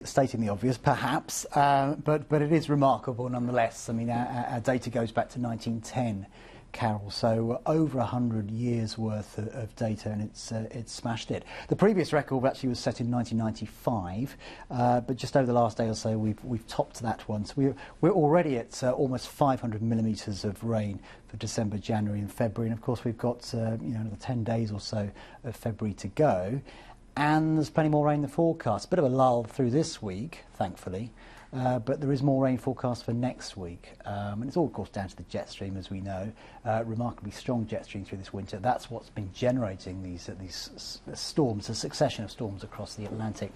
stating the obvious, perhaps, but it is remarkable nonetheless. I mean, our data goes back to 1910, Carol, so over 100 years worth of data, and it's smashed it. The previous record actually was set in 1995, but just over the last day or so we've topped that one. So we're already at almost 500 millimetres of rain for December, January and February, and of course we've got another 10 days or so of February to go. And there's plenty more rain in the forecast. Bit of a lull through this week, thankfully, but there is more rain forecast for next week. And it's all, of course, down to the jet stream, as we know. Remarkably strong jet stream through this winter. That's what's been generating these storms, a succession of storms across the Atlantic.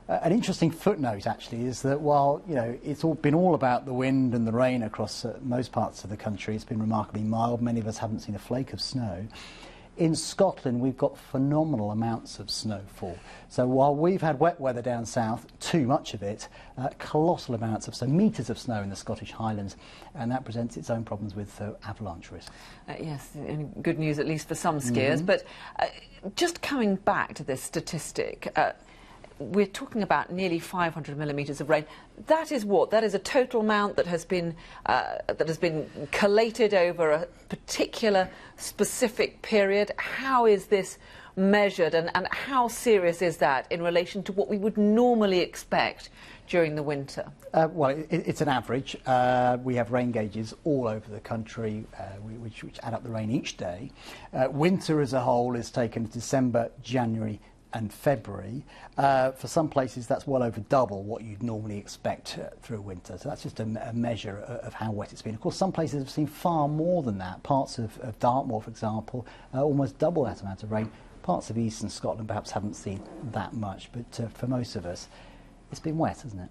An interesting footnote, actually, is that while it's been all about the wind and the rain across most parts of the country, it's been remarkably mild. Many of us haven't seen a flake of snow. In Scotland, we've got phenomenal amounts of snowfall. So while we've had wet weather down south, too much of it, colossal amounts of snow, metres of snow in the Scottish Highlands, and that presents its own problems with avalanche risk. Yes, good news at least for some skiers. But just coming back to this statistic, we're talking about nearly 500 millimetres of rain. That is what? That is a total amount that has been collated over a particular specific period. How is this measured, and how serious is that in relation to what we would normally expect during the winter? Well, it's an average. We have rain gauges all over the country which add up the rain each day. Winter as a whole is taken December, January and February. For some places that's well over double what you'd normally expect through winter. So that's just a measure of how wet it's been. Of course, some places have seen far more than that. Parts of Dartmoor, for example, almost double that amount of rain. Parts of eastern Scotland perhaps haven't seen that much, but for most of us, it's been wet, hasn't it?